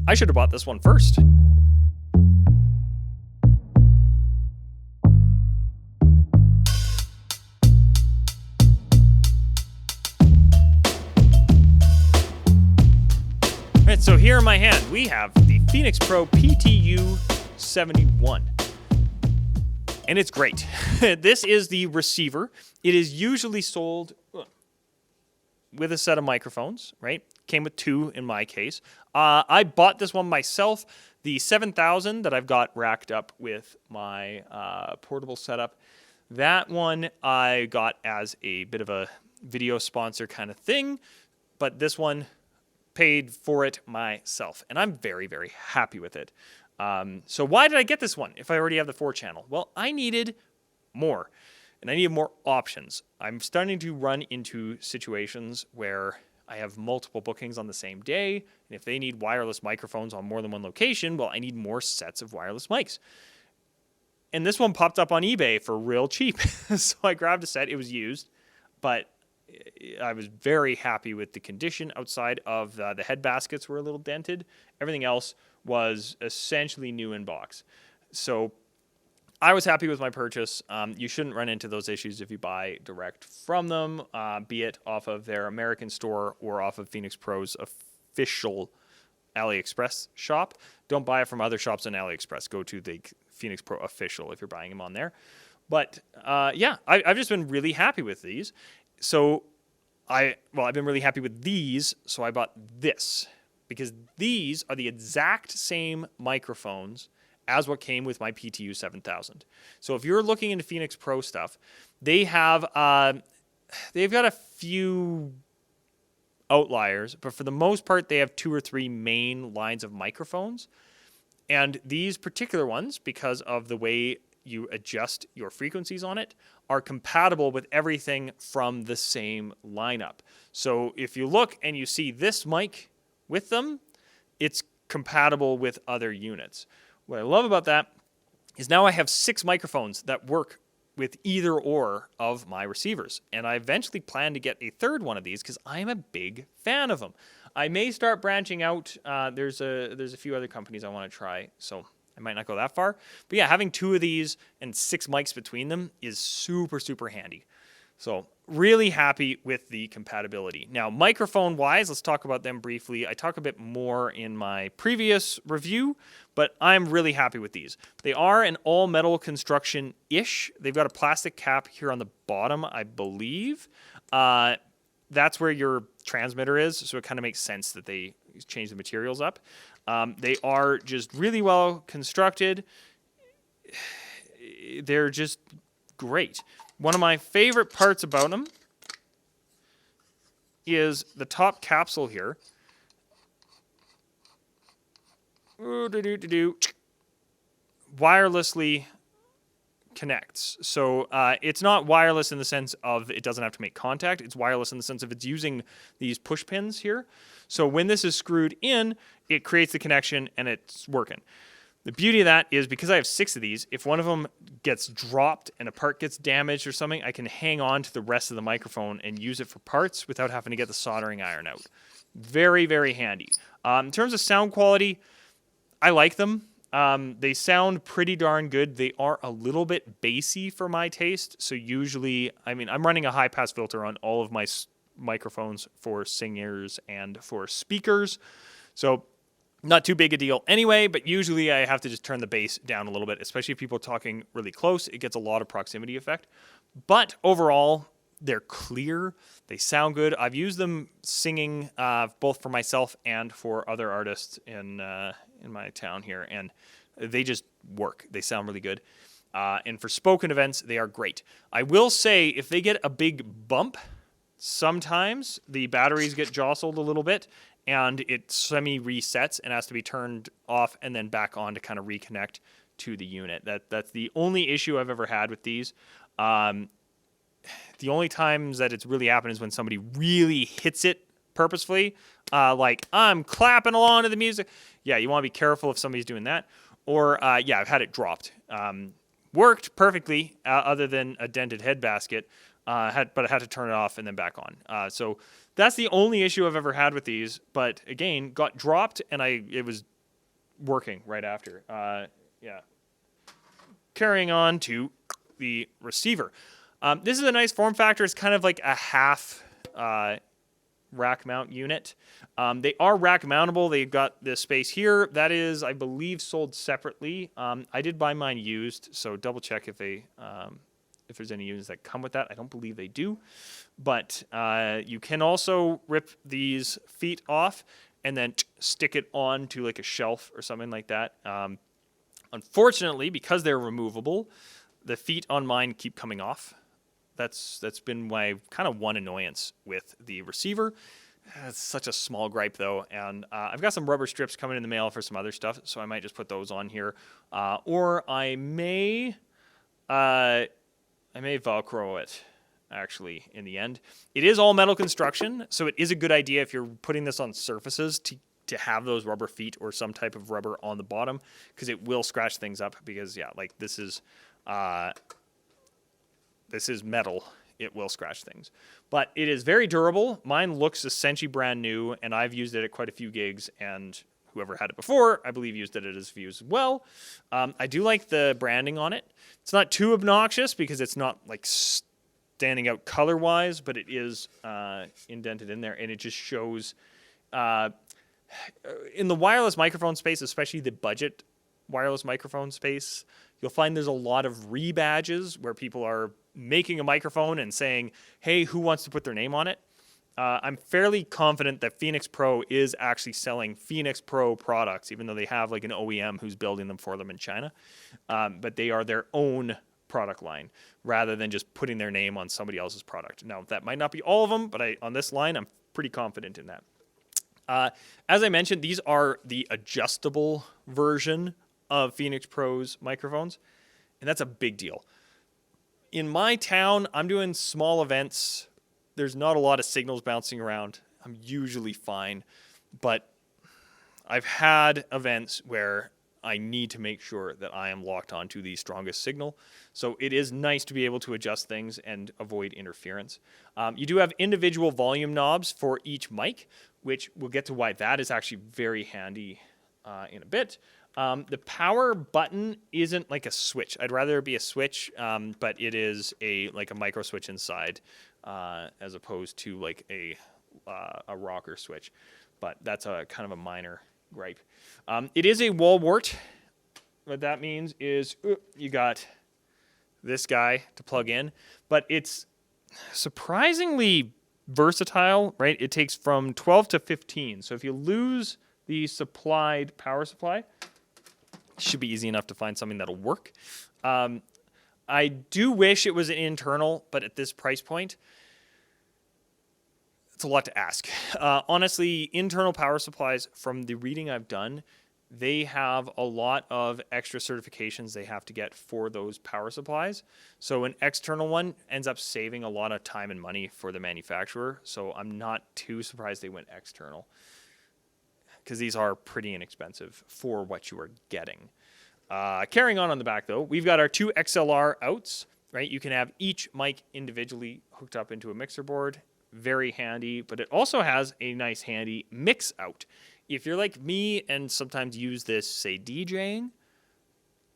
I should have bought this one first. Alright, so here in my hand, we have the Phenyx Pro PTU-71. And it's great. This is the receiver. It is usually sold with a set of microphones, right? Came with two in my case. I bought this one myself. The 7000 that I've got racked up with my portable setup, that one I got as a bit of a video sponsor kind of thing. But this one, paid for it myself. And I'm very, very happy with it. So why did I get this one if I already have the 4-channel? Well, I needed more. And I needed more options. I'm starting to run into situations where I have multiple bookings on the same day. And if they need wireless microphones on more than one location, well, I need more sets of wireless mics. And this one popped up on eBay for real cheap. So I grabbed a set. It was used. But I was very happy with the condition outside of the head baskets were a little dented. Everything else was essentially new in box. So I was happy with my purchase. You shouldn't run into those issues if you buy direct from them, be it off of their American store or off of Phenyx Pro's official AliExpress shop. Don't buy it from other shops on AliExpress. Go to the Phenyx Pro official if you're buying them on there. But yeah, I've just been really happy with these. So I've been really happy with these, so I bought this because these are the exact same microphones as what came with my PTU-7000. So if you're looking into Phenyx Pro stuff, they've got a few outliers, but for the most part, they have 2 or 3 main lines of microphones. And these particular ones, because of the way you adjust your frequencies on it, are compatible with everything from the same lineup. So if you look and you see this mic with them, it's compatible with other units. What I love about that is now I have 6 microphones that work with either or of my receivers. And I eventually plan to get a third one of these because I'm a big fan of them. I may start branching out. There's a few other companies I want to try, so I might not go that far. But yeah, having 2 of these and 6 mics between them is super, super handy. So really happy with the compatibility. Now, microphone-wise, let's talk about them briefly. I talk a bit more in my previous review, but I'm really happy with these. They are an all-metal construction-ish. They've got a plastic cap here on the bottom, I believe. That's where your transmitter is, so it kind of makes sense that they change the materials up. They are just really well constructed. They're just great. One of my favorite parts about them is the top capsule here. Wirelessly connects. So it's not wireless in the sense of it doesn't have to make contact. It's wireless in the sense of it's using these push pins here. So when this is screwed in, it creates the connection and it's working. The beauty of that is because I have 6 of these, if one of them gets dropped and a part gets damaged or something, I can hang on to the rest of the microphone and use it for parts without having to get the soldering iron out. Very, very handy. In terms of sound quality, I like them. They sound pretty darn good. They are a little bit bassy for my taste. So usually, I'm running a high pass filter on all of my microphones for singers and for speakers. So not too big a deal anyway, but usually I have to just turn the bass down a little bit, especially if people are talking really close. It gets a lot of proximity effect. But overall, they're clear. They sound good. I've used them singing both for myself and for other artists in my town here, and they just work. They sound really good. And for spoken events, they are great. I will say, if they get a big bump, sometimes the batteries get jostled a little bit, and it semi-resets and has to be turned off and then back on to kind of reconnect to the unit. That's the only issue I've ever had with these. The only times that it's really happened is when somebody really hits it purposefully, like I'm clapping along to the music. Yeah, you want to be careful if somebody's doing that. Or, yeah, I've had it dropped. Worked perfectly, other than a dented head basket. but I had to turn it off and then back on. So that's the only issue I've ever had with these. But again, got dropped and it was working right after. Yeah. Carrying on to the receiver. This is a nice form factor. It's kind of like a half rack mount unit. They are rack mountable. They've got this space here. That is, I believe, sold separately. I did buy mine used, so double check if there's any units that come with that. I don't believe they do. But you can also rip these feet off and then stick it onto like a shelf or something like that. Unfortunately, because they're removable, the feet on mine keep coming off. That's been my kind of one annoyance with the receiver. It's such a small gripe though, and I've got some rubber strips coming in the mail for some other stuff, so I might just put those on here, or I may Velcro it. Actually, in the end, it is all metal construction, so it is a good idea if you're putting this on surfaces to have those rubber feet or some type of rubber on the bottom, because it will scratch things up. Because yeah, like this is metal. It will scratch things, but it is very durable. Mine looks essentially brand new, and I've used it at quite a few gigs, and whoever had it before, I believe, used it at his views as well. I do like the branding on it. It's not too obnoxious because it's not like standing out color-wise, but it is indented in there, and it just shows in the wireless microphone space, especially the budget wireless microphone space, you'll find there's a lot of rebadges where people are making a microphone and saying, hey, who wants to put their name on it? I'm fairly confident that Phenyx Pro is actually selling Phenyx Pro products, even though they have like an OEM who's building them for them in China. But they are their own product line rather than just putting their name on somebody else's product. Now, that might not be all of them, but on this line, I'm pretty confident in that. As I mentioned, these are the adjustable version of Phenyx Pro's microphones, and that's a big deal. In my town, I'm doing small events. There's not a lot of signals bouncing around. I'm usually fine, but I've had events where I need to make sure that I am locked onto the strongest signal. So it is nice to be able to adjust things and avoid interference. You do have individual volume knobs for each mic, which we'll get to why that is actually very handy in a bit. The power button isn't like a switch. I'd rather it be a switch, but it is like a micro switch inside, as opposed to like a rocker switch. But that's a kind of a minor gripe. It is a wall wart. What that means is you got this guy to plug in, but it's surprisingly versatile, right? It takes from 12 to 15. So if you lose the supplied power supply, it should be easy enough to find something that'll work. I do wish it was an internal, but at this price point, it's a lot to ask. Honestly, internal power supplies, from the reading I've done, they have a lot of extra certifications they have to get for those power supplies. So an external one ends up saving a lot of time and money for the manufacturer. So I'm not too surprised they went external, because these are pretty inexpensive for what you are getting. Carrying on the back, though, we've got our two XLR outs, right? You can have each mic individually hooked up into a mixer board. Very handy, but it also has a nice handy mix out. If you're like me and sometimes use this, say, DJing,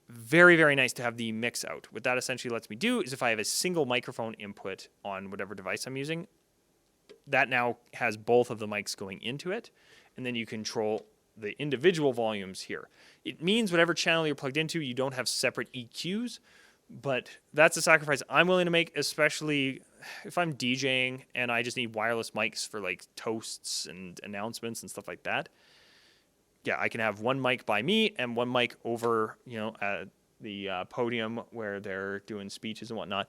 very, very nice to have the mix out. What that essentially lets me do is if I have a single microphone input on whatever device I'm using, that now has both of the mics going into it, and then you control the individual volumes here. It means whatever channel you're plugged into, you don't have separate EQs, but that's a sacrifice I'm willing to make, especially if I'm DJing and I just need wireless mics for like toasts and announcements and stuff like that. Yeah, I can have one mic by me and one mic over, at the podium where they're doing speeches and whatnot.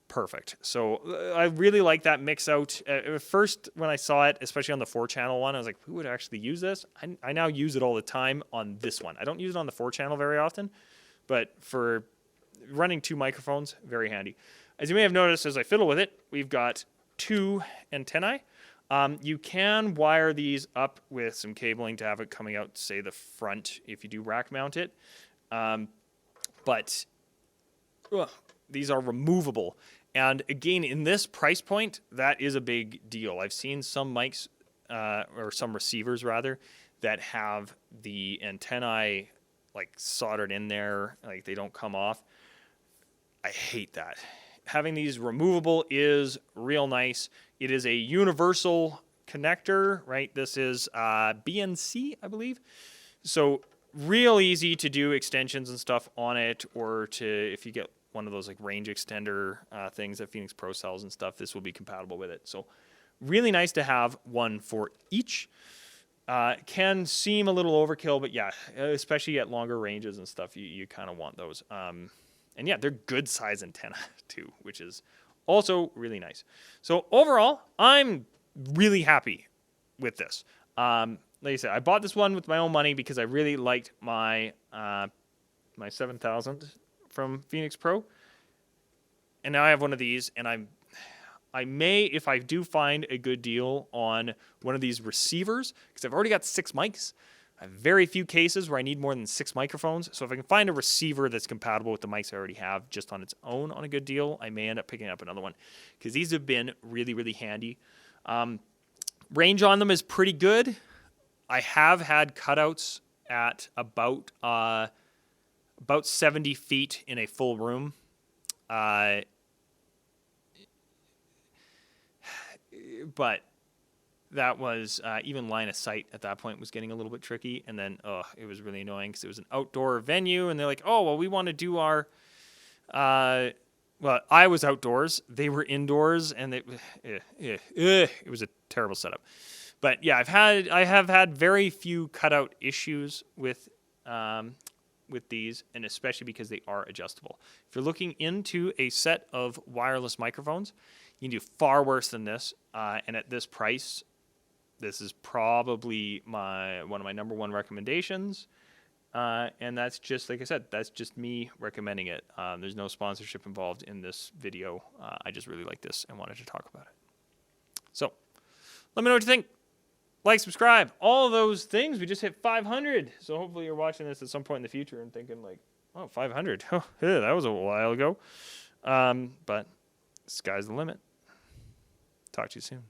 Perfect. So I really like that mix out. First, when I saw it, especially on the 4-channel one, I was like, who would actually use this? I now use it all the time on this one. I don't use it on the 4-channel very often, but for running two microphones, very handy. As you may have noticed as I fiddle with it, we've got two antennae. You can wire these up with some cabling to have it coming out, say, the front if you do rack mount it. But these are removable. And again, in this price point, that is a big deal. I've seen some mics, or some receivers rather, that have the antennae like soldered in there, like they don't come off. I hate that. Having these removable is real nice. It is a universal connector, right? This is BNC, I believe. So real easy to do extensions and stuff on it, or to, if you get one of those like range extender things that Phenyx Pro sells and stuff, this will be compatible with it. So really nice to have one for each. Can seem a little overkill, but yeah, especially at longer ranges and stuff, you kind of want those. And yeah, they're good size antenna too, which is also really nice. So overall, I'm really happy with this. Like I said, I bought this one with my own money because I really liked my my 7000 from Phenyx Pro, and now I have one of these, and I may, if I do find a good deal on one of these receivers, because I've already got 6 mics. I have very few cases where I need more than 6 microphones. So if I can find a receiver that's compatible with the mics I already have just on its own on a good deal, I may end up picking up another one, because these have been really, really handy. Range on them is pretty good. I have had cutouts at about 70 feet in a full room. But that was even line of sight at that point was getting a little bit tricky. And then it was really annoying because it was an outdoor venue, and they're like, oh, well, we want to do our well, I was outdoors, they were indoors, and it was a terrible setup. But yeah, I have had very few cutout issues with these, and especially because they are adjustable. If you're looking into a set of wireless microphones, you can do far worse than this, and at this price, this is probably one of my number one recommendations. And that's just, like I said, that's just me recommending it. There's no sponsorship involved in this video. I just really like this and wanted to talk about it. So let me know what you think. Like, subscribe, all of those things. We just hit 500. So hopefully you're watching this at some point in the future and thinking like, oh, 500. Oh, yeah, that was a while ago. But sky's the limit. Talk to you soon.